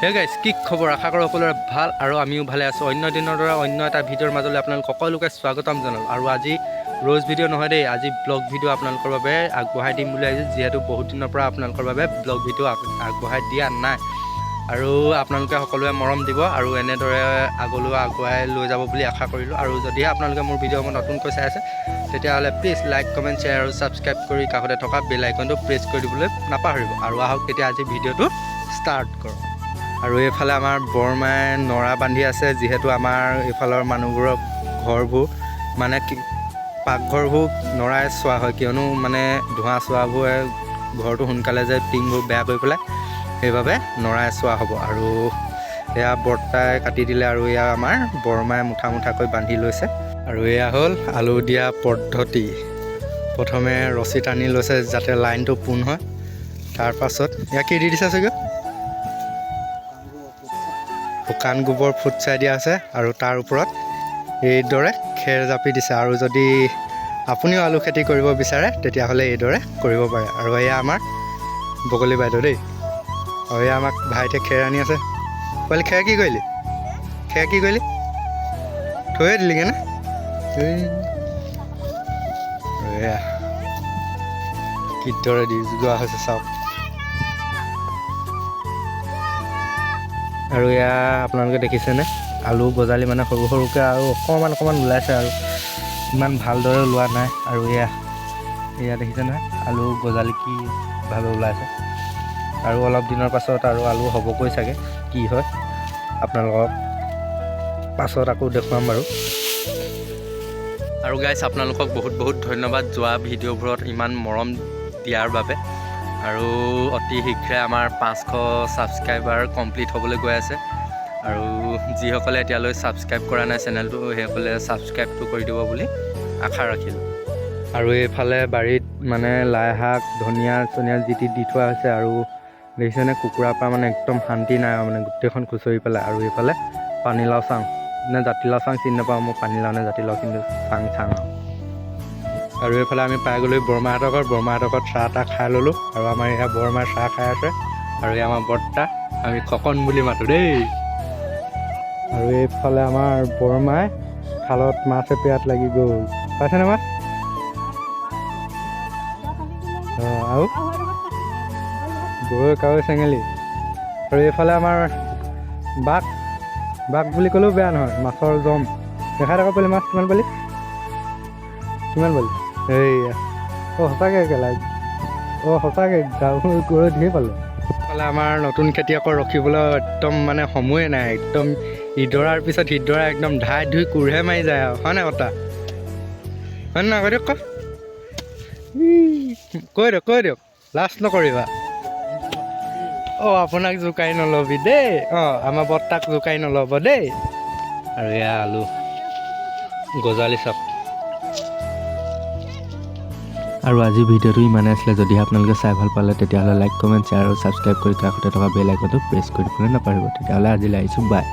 Hey guys, কি খবৰ? আশা কৰোঁ সকলোৰে ভাল আৰু আমিও ভালে আছোঁ। অন্য দিনৰ দৰে অন্য এটা ভিডিঅ'ৰ মাজলৈ আপোনালোক সকলোকে স্বাগতম জনালোঁ। আৰু আজি ৰ'জ ভিডিঅ' নহয় দেই, আজি ব্লগ ভিডিঅ' আপোনালোকৰ বাবে আগবঢ়াই দিম বুলি ভাবিছোঁ, যিহেতু বহুত দিনৰ পৰা আপোনালোকৰ বাবে ব্লগ ভিডিঅ' আগবঢ়াই দিয়া নাই। আৰু আপোনালোকে সকলোৱে মৰম দিব আৰু এনেদৰে আগলৈও আগুৱাই লৈ যাব বুলি আশা কৰিলোঁ। আৰু যদিহে আপোনালোকে মোৰ ভিডিঅ'সমূহ নতুনকৈ চাই আছে, তেতিয়াহ'লে প্লিজ লাইক, কমেণ্ট, শ্বেয়াৰ আৰু ছাবস্ক্ৰাইব কৰি কাষতে থকা বেল আইকনটো প্ৰেছ কৰি দিবলৈ নাপাহৰিব। আৰু আহক তেতিয়া আজি ভিডিঅ'টো ষ্টাৰ্ট কৰোঁ। আৰু এইফালে আমাৰ বৰমাই নৰা বান্ধি আছে, যিহেতু আমাৰ এইফালৰ মানুহবোৰৰ ঘৰবোৰ মানে কি পাকঘৰবোৰ নৰাই চোৱা হয়, কিয়নো মানে ধোঁৱা চোৱাবোৰে ঘৰটো সোনকালে যে টিংবোৰ বেয়া কৰি পেলাই, সেইবাবে নৰাই চোৱা হ'ব। আৰু এয়া বৰ্তাই কাটি দিলে আৰু এয়া আমাৰ বৰমাই মুঠা মুঠাকৈ বান্ধি লৈছে। আৰু এয়া হ'ল আলু দিয়া পদ্ধতি। প্ৰথমে ৰছী টানি লৈছে যাতে লাইনটো পোন হয়, তাৰপাছত এয়া কি দি দিছে চাগে, শুকান গোবৰ ফুটছাই দিয়া আছে আৰু তাৰ ওপৰত এইদৰে খেৰ জাপি দিছে। আৰু যদি আপুনিও আলু খেতি কৰিব বিচাৰে তেতিয়াহ'লে এইদৰে কৰিব পাৰে। আৰু এয়া আমাৰ বগলী বাইদেউ দেই, আৰু এয়া আমাক ভাইটিয়ে খেৰ আনি আছে। পোৱালি খেৰ কি কৰিলি? খেৰ কি কৰিলি? থৈয়ে দিলিগৈ না? এয়া কিদৰে দি যোৱা হৈছে চাওক। আৰু এয়া আপোনালোকে দেখিছেনে, আলু গজালি মানে সৰু সৰুকৈ আৰু অকণমান ওলাইছে, আৰু ইমান ভালদৰে ওলোৱা নাই। আৰু এয়া দেখিছে নহয়, আলু গজালি কি ভাৱে ওলাইছে। আৰু অলপ দিনৰ পাছত আৰু আলু হ'বগৈ চাগে, কি হয় আপোনালোকক পাছত আকৌ দেখুৱাম বাৰু। আৰু গাইজ, আপোনালোকক বহুত বহুত ধন্যবাদ যোৱা ভিডিঅ'বোৰত ইমান মৰম দিয়াৰ বাবে। আৰু অতি শীঘ্ৰে আমাৰ 500 ছাবস্ক্ৰাইবাৰ কমপ্লিট হ'বলৈ গৈ আছে। আৰু যিসকলে এতিয়ালৈ ছাবস্ক্ৰাইব কৰা নাই চেনেলটো, সেইসকলে ছাবস্ক্ৰাইবটো কৰি দিব বুলি আশা ৰাখিলোঁ। আৰু এইফালে বাৰীত মানে লাই শাক, ধনিয়া চনিয়া যি টি দি থোৱা হৈছে। আৰু দেখিছেনে, কুকুৰাৰ পৰা মানে একদম শান্তি নাই আৰু মানে গোটেইখন খুচৰি পেলাই। আৰু এইফালে পানীলাও চাং নে জাতিলাও চাং চিনি নাপাওঁ মই, পানীলাও নে জাতিলাও, কিন্তু চাং আৰু এইফালে আমি পাই গ'লোঁ বৰমাহঁতৰ ঘৰত। বৰমাহঁতৰ ঘৰত চাহ তাহ খাই ল'লোঁ। আৰু আমাৰ এয়া বৰমাই চাহ খাই আছে, আৰু এই আমাৰ বৰ্তা, আমি খকন বুলি মাতোঁ দেই। আৰু এইফালে আমাৰ বৰমাই খালত মাছ এপিয়াত লাগি গ'ল, পাইছেনে মাছ? অঁ, আৰু গৰৈ, কাৱৈ, চেঙেলী। আৰু এইফালে আমাৰ বাঘ বুলি ক'লেও বেয়া নহয়, মাছৰ জম। দেখাই থকা পালি মাছ কিমান পালি? এইয়া অঁ, সঁচাকৈ কেলা, অঁ সঁচাকৈ গৰৈ ধেৰ পালোঁ। এইফালে আমাৰ নতুন খেতিয়কৰ ৰখিবলৈ একদম মানে সময়ে নাই। একদম ইডৰাৰ পিছত সিডৰা একদম ধাই ধুই কোৰহে মাৰি যায় আৰু, হয় নাই কটা? হয় নহয় কৈ দিয়ক, কৈ দিয়ক, লাজ নকৰিবা। অঁ, আপোনাক জোকাৰি নল'বি দেই। অঁ, আমাৰ বৰ্তাক জোকাৰি নল'ব দেই। আৰু এয়া আলু গজালি চাওক। আৰু আজিৰ ভিডিঅ'টো ইমানেই আছিলে। যদিহে আপোনালোকে চাই ভাল পালে তেতিয়াহ'লে লাইক, কমেণ্ট, শ্বেয়াৰ আৰু ছাবস্ক্ৰাইব কৰি কাষতে থকা বেল আইকনটো প্ৰেছ কৰি দিবলৈ নাপাহৰিব। তেতিয়াহ'লে আজিলৈ আহিছোঁ, বাই।